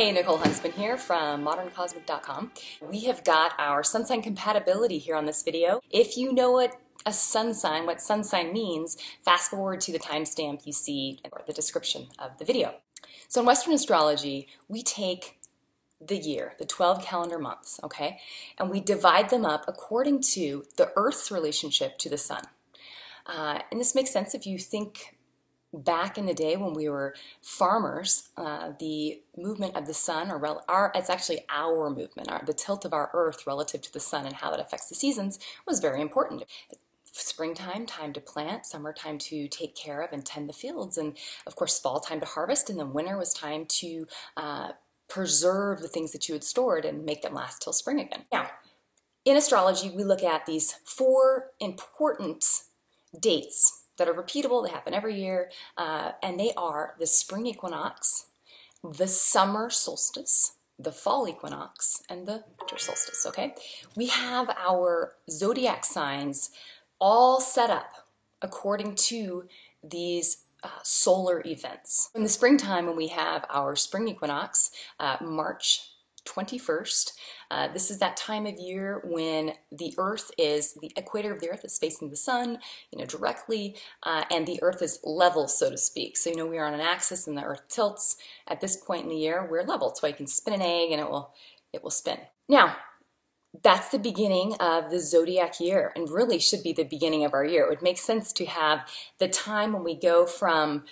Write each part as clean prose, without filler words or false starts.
Hey, Nicole Huntsman here from moderncosmic.com. We have got our sun sign compatibility here on this video. If you know what sun sign means, fast forward to the timestamp you see or the description of the video. So in Western astrology, we take the year, the 12 calendar months, okay, and we divide them up according to the Earth's relationship to the sun. And this makes sense if you think back in the day when we were farmers. The movement of the sun, it's actually our movement, the tilt of our Earth relative to the sun and how that affects the seasons was very important. Springtime, time to plant, summertime to take care of and tend the fields, and of course fall time to harvest, and then winter was time to preserve the things that you had stored and make them last till spring again. Now, in astrology, we look at these 4 important dates that are repeatable, they happen every year, and they are the spring equinox, the summer solstice, the fall equinox, and the winter solstice, okay? We have our zodiac signs all set up according to these solar events. In the springtime, when we have our spring equinox, March 21st, this is that time of year when the equator of the Earth is facing the sun, directly, and the Earth is level, so to speak. So, we are on an axis and the Earth tilts. At this point in the year, we're level. That's why you can spin an egg and it will spin. Now, that's the beginning of the zodiac year, and really should be the beginning of our year. It would make sense to have the time when we go from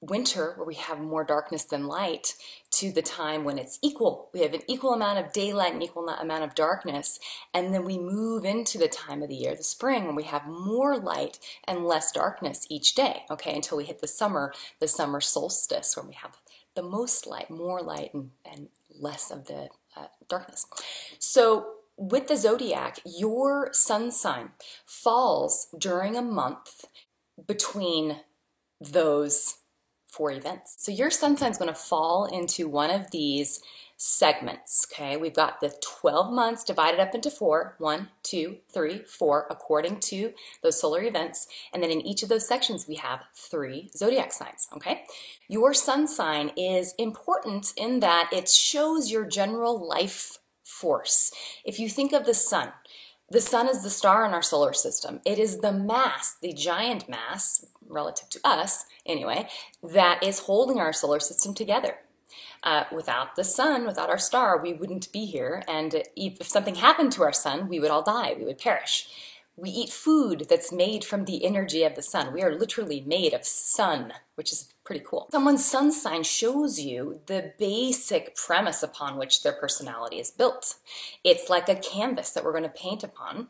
winter, where we have more darkness than light, to the time when it's equal. We have an equal amount of daylight and equal amount of darkness, and then we move into the time of the year, the spring, when we have more light and less darkness each day, okay, until we hit the summer solstice, where we have the most light, more light, and less of the darkness. So with the zodiac, your sun sign falls during a month between those 4 events. So your sun sign is going to fall into one of these segments, okay? We've got the 12 months divided up into 4, 1, 2, 3, 4, according to those solar events. And then in each of those sections, we have 3 zodiac signs, okay? Your sun sign is important in that it shows your general life force. If you think of the sun is the star in our solar system. It is the mass, the giant mass, relative to us anyway, that is holding our solar system together. Without the sun, without our star, we wouldn't be here, and if something happened to our sun, we would all die, we would perish. We eat food that's made from the energy of the sun. We are literally made of sun, which is pretty cool. Someone's sun sign shows you the basic premise upon which their personality is built. It's like a canvas that we're going to paint upon.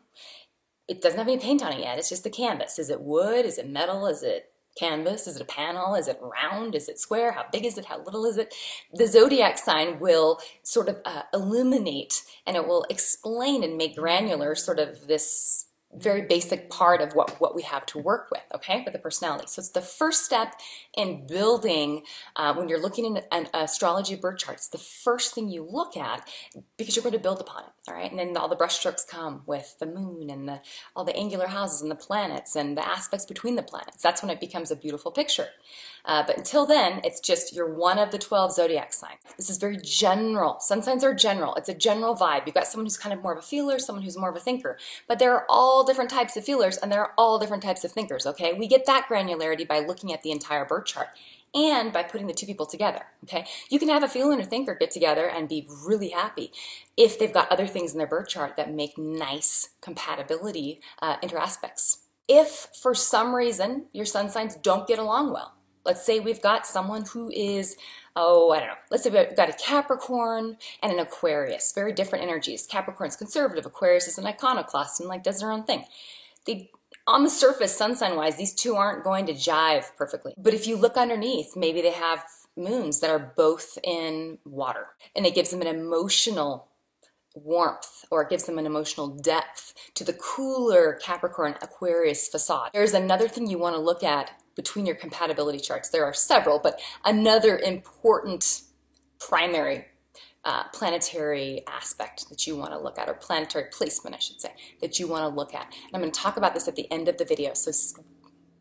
It doesn't have any paint on it yet, it's just the canvas. Is it wood? Is it metal? Is it canvas? Is it a panel? Is it round? Is it square? How big is it? How little is it? The zodiac sign will sort of illuminate, and it will explain and make granular sort of this very basic part of what we have to work with, okay, with the personality. So it's the first step in building, when you're looking at an astrology birth chart, it's the first thing you look at because you're going to build upon it, all right? And then all the brushstrokes come with the moon and all the angular houses and the planets and the aspects between the planets. That's when it becomes a beautiful picture. But until then, it's just you're one of the 12 zodiac signs. This is very general. Sun signs are general. It's a general vibe. You've got someone who's kind of more of a feeler, someone who's more of a thinker. But there are all different types of feelers and there are all different types of thinkers, okay? We get that granularity by looking at the entire birth chart and by putting the 2 people together, okay? You can have a feeler and a thinker get together and be really happy if they've got other things in their birth chart that make nice compatibility interaspects. If for some reason your sun signs don't get along well, let's say we've got someone who is, I don't know, let's say we've got a Capricorn and an Aquarius, very different energies. Capricorn's conservative, Aquarius is an iconoclast and does their own thing. On the surface, sun sign-wise, these 2 aren't going to jive perfectly. But if you look underneath, maybe they have moons that are both in water, and it gives them an emotional warmth, or it gives them an emotional depth to the cooler Capricorn Aquarius facade. There's another thing you want to look at between your compatibility charts. There are several, but another important primary planetary aspect that you want to look at, or planetary placement, I should say, that you want to look at. And I'm going to talk about this at the end of the video, so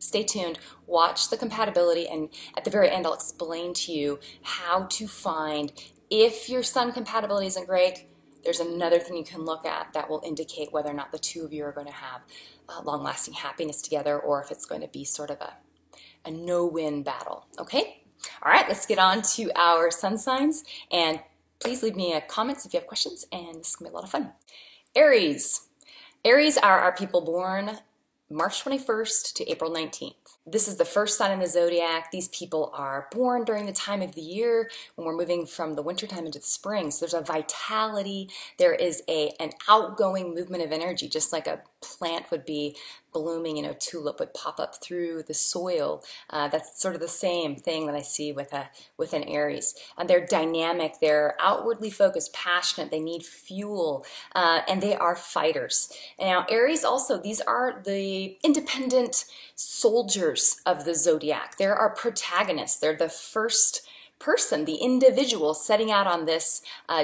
Stay tuned, watch the compatibility, and at the very end I'll explain to you how to find, if your sun compatibility isn't great, there's another thing you can look at that will indicate whether or not the two of you are going to have long-lasting happiness together, or if it's going to be sort of a no-win battle, okay? All right, let's get on to our sun signs, and please leave me comments if you have questions, and this is going to be a lot of fun. Aries. Aries are our people born March 21st to April 19th. This is the first sign in the zodiac. These people are born during the time of the year when we're moving from the wintertime into the spring. So there's a vitality. There is an outgoing movement of energy, just like a plant would be blooming, a tulip would pop up through the soil. That's sort of the same thing that I see with an Aries. They're dynamic, they're outwardly focused, passionate, they need fuel, and they are fighters. Now, Aries also, these are the independent soldiers of the zodiac. They're our protagonists. They're the first person, the individual setting out on this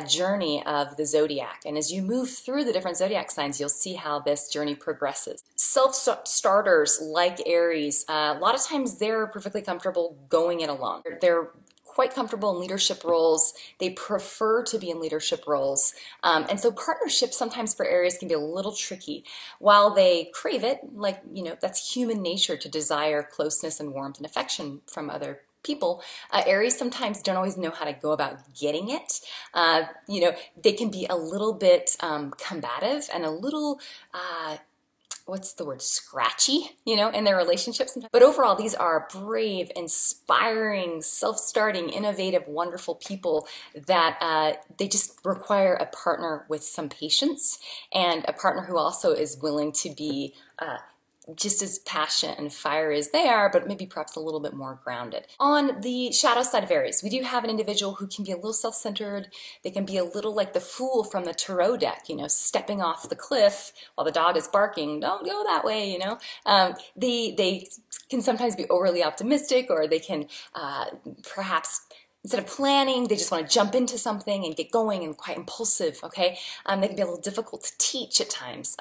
journey of the zodiac. And as you move through the different zodiac signs, you'll see how this journey progresses. Self-starters like Aries, a lot of times they're perfectly comfortable going it alone. They're quite comfortable in leadership roles. They prefer to be in leadership roles. And so partnerships sometimes for Aries can be a little tricky. While they crave it, that's human nature to desire closeness and warmth and affection from other people, Aries sometimes don't always know how to go about getting it. They can be a little bit combative and a little what's the word, scratchy, in their relationships. But overall, these are brave, inspiring, self-starting, innovative, wonderful people that they just require a partner with some patience, and a partner who also is willing to be just as passionate and fiery as they are, but maybe perhaps a little bit more grounded. On the shadow side of Aries, we do have an individual who can be a little self-centered. They can be a little like the fool from the tarot deck, stepping off the cliff while the dog is barking. Don't go that way, They can sometimes be overly optimistic, or they can perhaps, instead of planning, they just want to jump into something and get going, and quite impulsive, okay? They can be a little difficult to teach at times.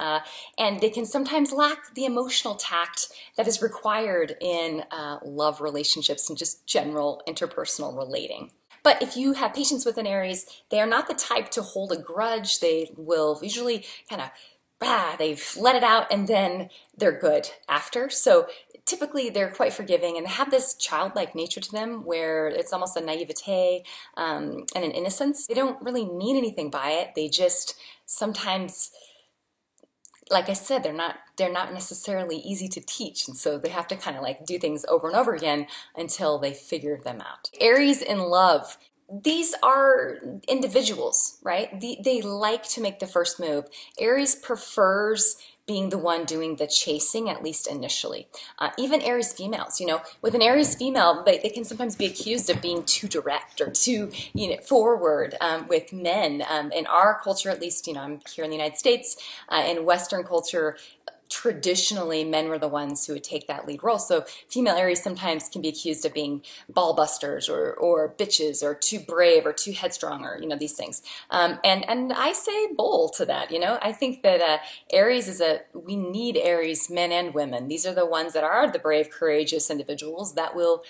And they can sometimes lack the emotional tact that is required in love relationships and just general interpersonal relating. But if you have patience with an Aries, they are not the type to hold a grudge. They will usually kind of, they've let it out and then they're good after. So typically they're quite forgiving, and they have this childlike nature to them where it's almost a naivete and an innocence. They don't really mean anything by it. They just sometimes, like I said, they're not necessarily easy to teach, and so they have to kind of do things over and over again until they figure them out. Aries in love. These are individuals, right? They like to make the first move. Aries prefers being the one doing the chasing, at least initially. Even Aries females, with an Aries female, they can sometimes be accused of being too direct or too forward with men. In our culture, at least, I'm here in the United States, in Western culture, traditionally men were the ones who would take that lead role. So female Aries sometimes can be accused of being ball busters or bitches or too brave or too headstrong, or these things. And I say bold to that. I think that Aries we need Aries men and women. These are the ones that are the brave, courageous individuals that will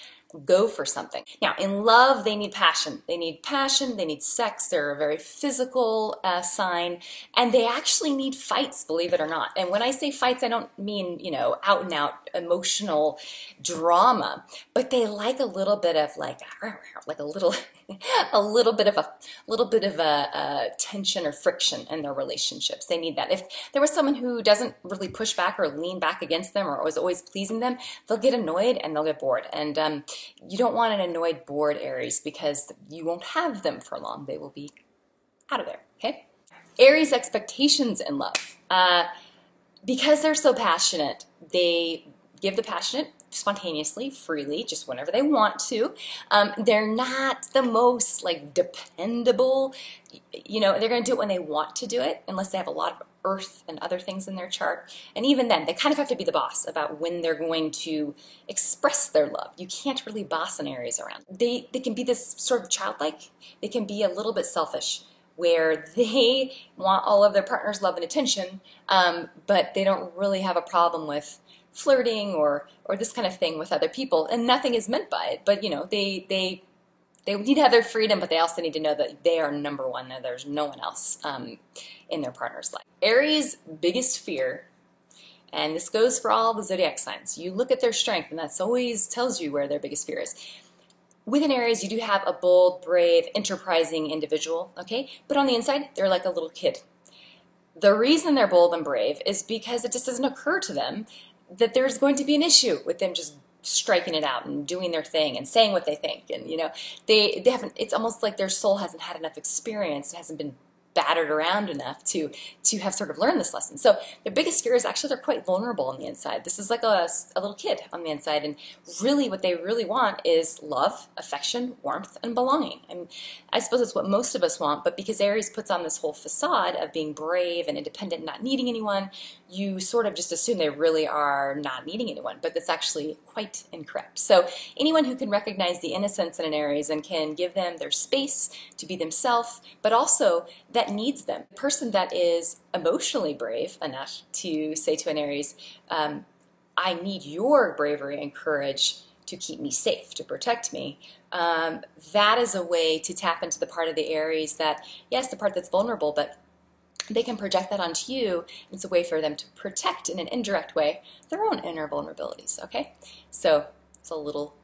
go for something. Now, in love, they need passion. They need passion, they need sex. They're a very physical sign, and they actually need fights, believe it or not. And when I say fights, I don't mean, out and out emotional drama, but they like a little bit of a little bit of a tension or friction in their relationships. They need that. If there was someone who doesn't really push back or lean back against them or was always pleasing them, they'll get annoyed and they'll get bored. And you don't want an annoyed, bored Aries, because you won't have them for long. They will be out of there, okay? Aries expectations in love. Because they're so passionate, they give the passionate spontaneously, freely, just whenever they want to. They're not the most dependable, they're going to do it when they want to do it, unless they have a lot of earth and other things in their chart. And even then, they kind of have to be the boss about when they're going to express their love. You can't really boss an Aries around. They can be this sort of childlike. They can be a little bit selfish, where they want all of their partner's love and attention, but they don't really have a problem with flirting or this kind of thing with other people, and nothing is meant by it. But you know, they need to have their freedom, but they also need to know that they are number one, and there's no one else in their partner's life. Aries' biggest fear, and this goes for all the zodiac signs, you look at their strength, and that's always tells you where their biggest fear is. With an Aries, you do have a bold, brave, enterprising individual, okay? But on the inside, they're like a little kid. The reason they're bold and brave is because it just doesn't occur to them that there's going to be an issue with them just striking it out and doing their thing and saying what they think. And, you know, they haven't, it's almost like their soul hasn't had enough experience, it hasn't been battered around enough to have sort of learned this lesson. So their biggest fear is actually they're quite vulnerable on the inside. This is like a little kid on the inside, and really what they really want is love, affection, warmth, and belonging. And I suppose it's what most of us want, but because Aries puts on this whole facade of being brave and independent, not needing anyone, you sort of just assume they really are not needing anyone, but that's actually quite incorrect. So anyone who can recognize the innocence in an Aries and can give them their space to be themselves, but also that needs them. The person that is emotionally brave enough to say to an Aries, I need your bravery and courage to keep me safe, to protect me. That is a way to tap into the part of the Aries that, yes, the part that's vulnerable, but they can project that onto you. It's a way for them to protect in an indirect way their own inner vulnerabilities, okay? So it's a little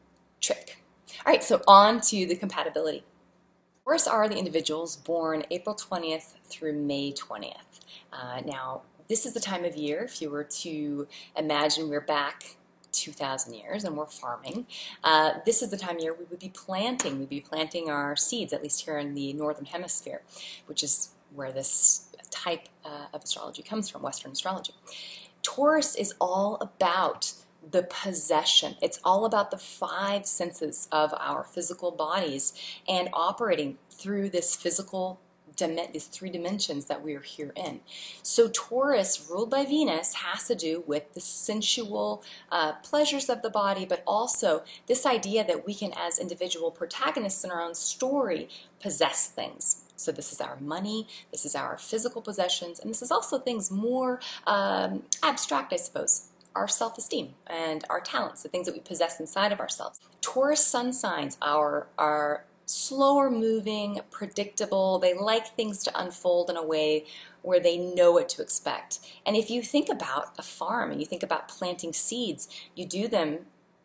trick. All right, so on to the compatibility. Taurus are the individuals born April 20th through May 20th. Now, this is the time of year, if you were to imagine we're back 2,000 years and we're farming, this is the time of year we would be planting. We'd be planting our seeds, at least here in the northern hemisphere, which is where this type of astrology comes from, Western astrology. Taurus is all about the possession. It's all about the five senses of our physical bodies and operating through this physical these three dimensions that we are here in. So Taurus, ruled by Venus, has to do with the sensual pleasures of the body, but also this idea that we can, as individual protagonists in our own story, possess things. So this is our money, this is our physical possessions, and this is also things more abstract, I suppose. Our self-esteem and our talents, the things that we possess inside of ourselves. Taurus sun signs are slower moving, predictable. They like things to unfold in a way where they know what to expect. And if you think about a farm and you think about planting seeds, you do them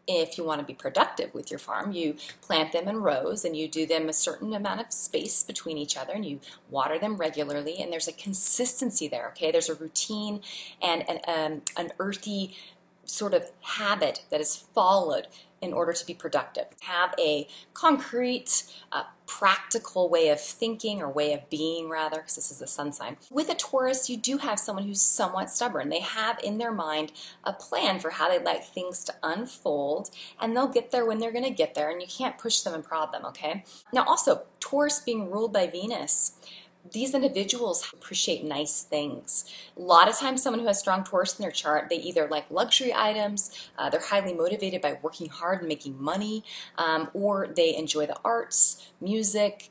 if you want to be productive with your farm. You plant them in rows and you do them a certain amount of space between each other and you water them regularly, and there's a consistency there, okay? There's a routine and an earthy sort of habit that is followed in order to be productive. Have a concrete, practical way of thinking, or way of being rather, because this is a sun sign. With a Taurus, you do have someone who's somewhat stubborn. They have in their mind a plan for how they'd like things to unfold, and they'll get there when they're going to get there, and you can't push them and prod them, okay? Now also, Taurus being ruled by Venus, these individuals appreciate nice things. A lot of times someone who has strong Taurus in their chart, they either like luxury items, they're highly motivated by working hard and making money, or they enjoy the arts, music,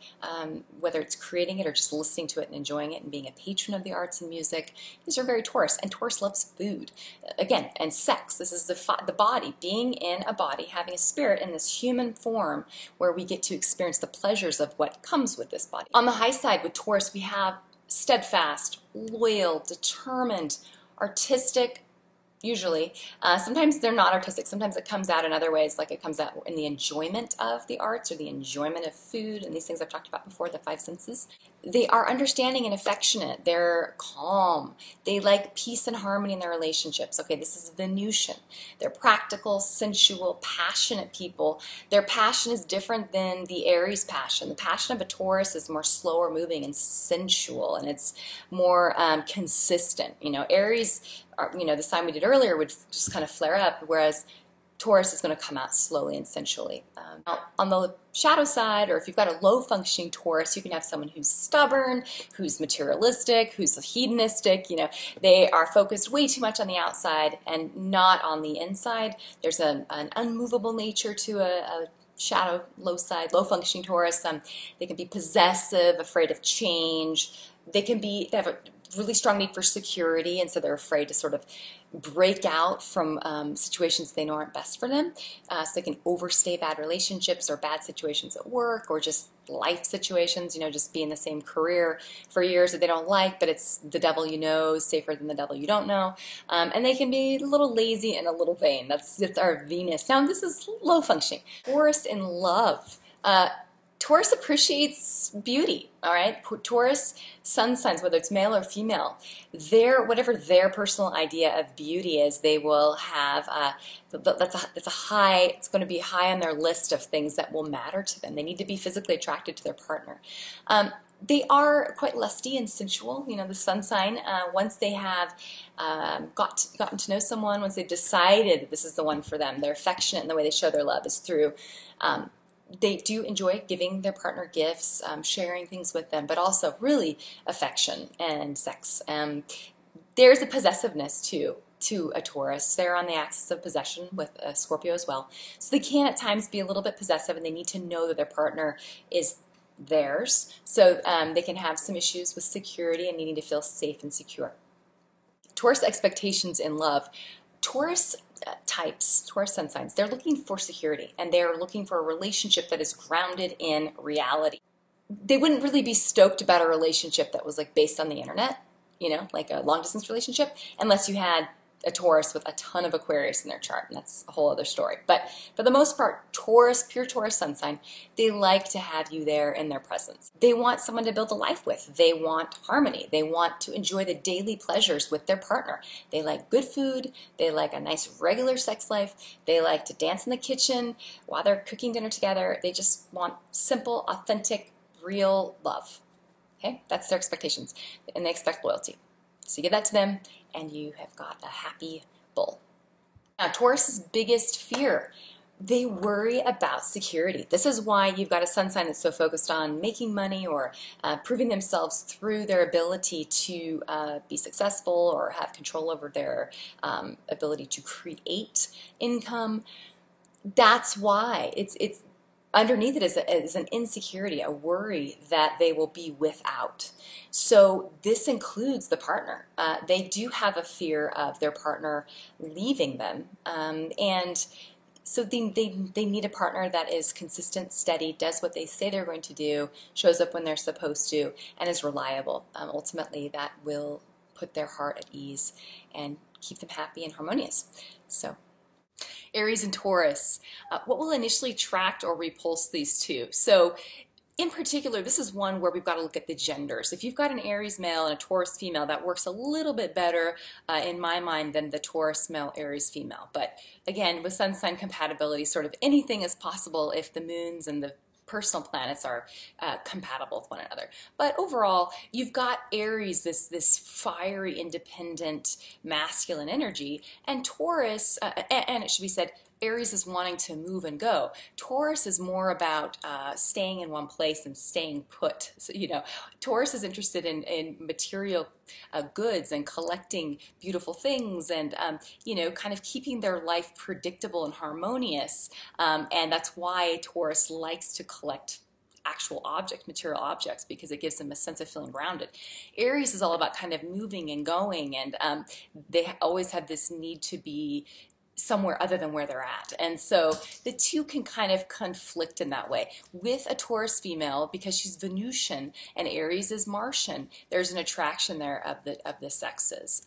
whether it's creating it or just listening to it and enjoying it and being a patron of the arts and music. These are very Taurus, and Taurus loves food. Again, and sex. This is the body, being in a body, having a spirit in this human form where we get to experience the pleasures of what comes with this body. On the high side with Taurus, we have steadfast, loyal, determined, artistic, usually. Sometimes they're not artistic. Sometimes it comes out in other ways, like it comes out in the enjoyment of the arts or the enjoyment of food and these things I've talked about before, the five senses. They are understanding and affectionate. They're calm. They like peace and harmony in their relationships. Okay, this is Venusian. They're practical, sensual, passionate people. Their passion is different than the Aries passion. The passion of a Taurus is more slower moving and sensual, and it's more consistent. You know, Aries, the sign we did earlier, would just kind of flare up, whereas Taurus is going to come out slowly and sensually. Now, on the shadow side, or if you've got a low-functioning Taurus, you can have someone who's stubborn, who's materialistic, who's hedonistic. You know, they are focused way too much on the outside and not on the inside. There's an unmovable nature to a shadow, low-functioning Taurus. They can be possessive, afraid of change. They have a really strong need for security, and so they're afraid to sort of break out from situations they know aren't best for them. So they can overstay bad relationships or bad situations at work or just life situations, just be in the same career for years that they don't like, but it's the devil you know is safer than the devil you don't know. And they can be a little lazy and a little vain. That's our Venus. Now, this is low functioning. Taurus in love. Taurus appreciates beauty, all right? Taurus sun signs, whether it's male or female, whatever their personal idea of beauty is, they will have, it's going to be high on their list of things that will matter to them. They need to be physically attracted to their partner. They are quite lusty and sensual, the sun sign. Once they have gotten to know someone, once they've decided this is the one for them, they're affectionate, and the way they show their love is through they do enjoy giving their partner gifts, sharing things with them, but also really affection and sex. There's a possessiveness too to a Taurus. They're on the axis of possession with a Scorpio as well. So they can at times be a little bit possessive, and they need to know that their partner is theirs. So they can have some issues with security and needing to feel safe and secure. Taurus expectations in love. Taurus types, Taurus sun signs, they're looking for security, and they're looking for a relationship that is grounded in reality. They wouldn't really be stoked about a relationship that was like based on the internet, like a long distance relationship, unless you had a Taurus with a ton of Aquarius in their chart, and that's a whole other story. But for the most part, Taurus, pure Taurus sun sign, they like to have you there in their presence. They want someone to build a life with. They want harmony. They want to enjoy the daily pleasures with their partner. They like good food. They like a nice regular sex life. They like to dance in the kitchen while they're cooking dinner together. They just want simple, authentic, real love. Okay, that's their expectations, and they expect loyalty. So you give that to them, and you have got a happy bull. Now, Taurus's biggest fear, they worry about security. This is why you've got a sun sign that's so focused on making money or proving themselves through their ability to be successful or have control over their ability to create income. That's why it's underneath it is an insecurity, a worry that they will be without. So this includes the partner. They do have a fear of their partner leaving them, and so they need a partner that is consistent, steady, does what they say they're going to do, shows up when they're supposed to, and is reliable. Ultimately, that will put their heart at ease and keep them happy and harmonious. So Aries and Taurus, what will initially attract or repulse these two? So in particular, this is one where we've got to look at the genders. If you've got an Aries male and a Taurus female, that works a little bit better in my mind than the Taurus male, Aries female. But again, with sun sign compatibility, sort of anything is possible if the moons and the personal planets are compatible with one another. But overall, you've got Aries, this fiery, independent, masculine energy, and Taurus, and it should be said, Aries is wanting to move and go. Taurus is more about staying in one place and staying put. So, Taurus is interested in material goods and collecting beautiful things and, kind of keeping their life predictable and harmonious. And that's why Taurus likes to collect actual material objects, because it gives them a sense of feeling grounded. Aries is all about kind of moving and going, and they always have this need to be somewhere other than where they're at. And so the two can kind of conflict in that way. With a Taurus female, because she's Venusian and Aries is Martian, there's an attraction there of the sexes.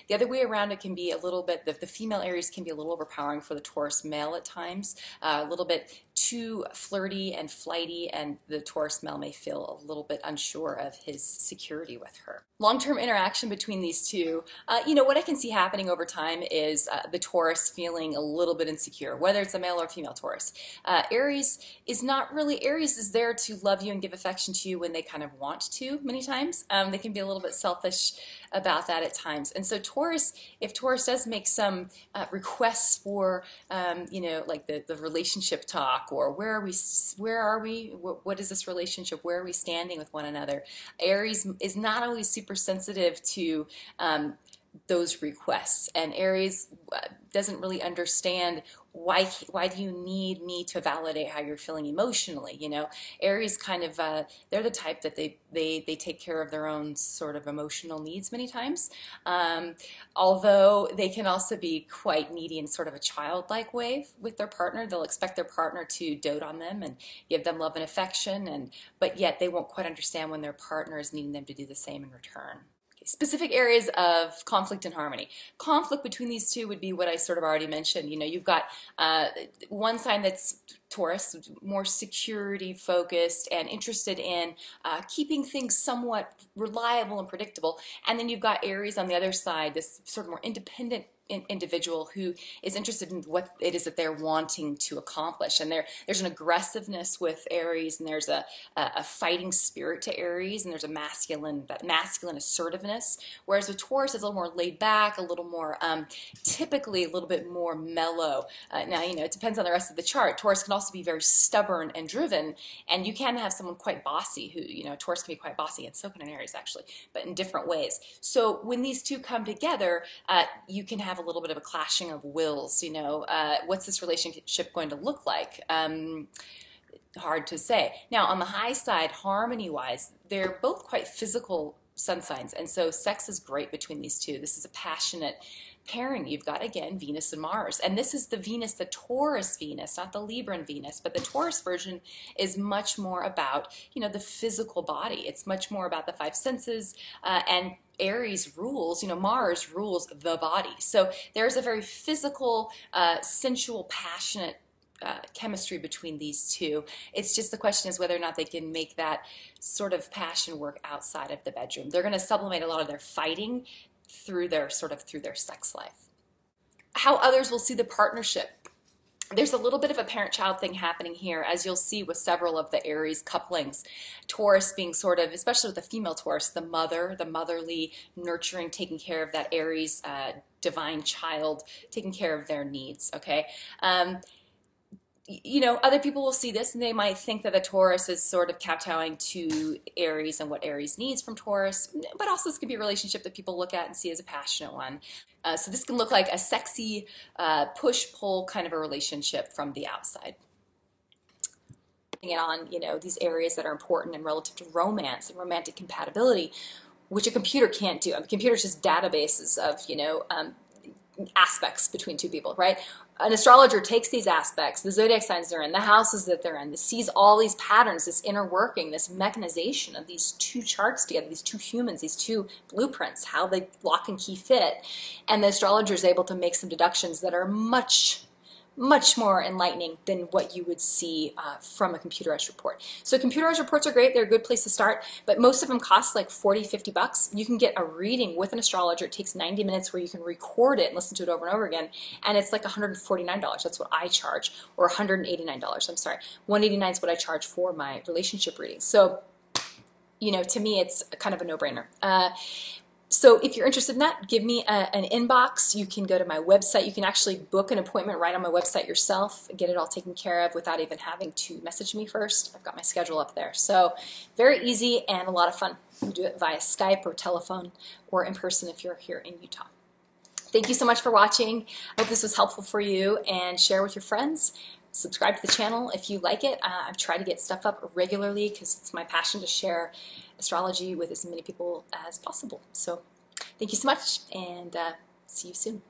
The other way around, it can be a little bit, the female Aries can be a little overpowering for the Taurus male at times, a little bit too flirty and flighty, and the Taurus male may feel a little bit unsure of his security with her. Long-term interaction between these two, what I can see happening over time is the Taurus feeling a little bit insecure, whether it's a male or female Taurus. Aries is not really, Aries is there to love you and give affection to you when they kind of want to many times. They can be a little bit selfish about that at times. And so Taurus, if Taurus does make some requests for, like the relationship talk, or where are we, what is this relationship, where are we standing with one another, Aries is not always super sensitive to those requests. And Aries doesn't really understand why do you need me to validate how you're feeling emotionally. You know, Aries kind of they're the type that they take care of their own sort of emotional needs many times, although they can also be quite needy in sort of a childlike way with their partner. They'll expect their partner to dote on them and give them love and affection, and but yet they won't quite understand when their partner is needing them to do the same in return. Specific areas of conflict and harmony. Conflict between these two would be what I sort of already mentioned. You know, you've got one sign that's Taurus, more security focused and interested in keeping things somewhat reliable and predictable. And then you've got Aries on the other side, this sort of more independent individual who is interested in what it is that they're wanting to accomplish. And there's an aggressiveness with Aries, and there's a fighting spirit to Aries, and there's a masculine assertiveness. Whereas with Taurus, it's a little more laid back, a little more typically a little bit more mellow. Now, you know, it depends on the rest of the chart. Taurus can also be very stubborn and driven, and you can have someone quite bossy who, you know, Taurus can be quite bossy, and so can an Aries actually, but in different ways. So when these two come together, you can have a little bit of a clashing of wills. You know, what's this relationship going to look like? Hard to say. Now, on the high side, harmony-wise, they're both quite physical sun signs, and so sex is great between these two. This is a passionate pairing. You've got, again, Venus and Mars, and this is the Venus, the Taurus Venus, not the Libran Venus, but the Taurus version is much more about, you know, the physical body. It's much more about the five senses, and Aries rules, you know, Mars rules the body. So there's a very physical, sensual, passionate chemistry between these two. It's just the question is whether or not they can make that sort of passion work outside of the bedroom. They're going to sublimate a lot of their fighting through their sex life. How others will see the partnership. There's a little bit of a parent-child thing happening here, as you'll see with several of the Aries couplings. Taurus being sort of, especially with the female Taurus, the mother, the motherly, nurturing, taking care of that Aries divine child, taking care of their needs, okay? You know, other people will see this and they might think that the Taurus is sort of kowtowing to Aries and what Aries needs from Taurus, but also this could be a relationship that people look at and see as a passionate one. So this can look like a sexy push-pull kind of a relationship from the outside. It on, you know, these areas that are important and relative to romance and romantic compatibility, which a computer can't do. A computer's just databases of, you know, aspects between two people, right? An astrologer takes these aspects, the zodiac signs they're in, the houses that they're in, sees all these patterns, this inner working, this mechanization of these two charts together, these two humans, these two blueprints, how they lock and key fit. And the astrologer is able to make some deductions that are much more enlightening than what you would see from a computerized report. So computerized reports are great. They're a good place to start, but most of them cost like 40, 50 bucks. You can get a reading with an astrologer. It takes 90 minutes where you can record it and listen to it over and over again, and it's like $149. That's what I charge, or $189. I'm sorry. $189 is what I charge for my relationship reading. So, you know, to me, it's kind of a no-brainer. So if you're interested in that, give me an inbox. You can go to my website. You can actually book an appointment right on my website yourself, get it all taken care of without even having to message me first. I've got my schedule up there. So very easy and a lot of fun. You can do it via Skype or telephone or in person if you're here in Utah. Thank you so much for watching. I hope this was helpful for you, and share with your friends. Subscribe to the channel if you like it. I've tried to get stuff up regularly because it's my passion to share astrology with as many people as possible. So thank you so much, and see you soon.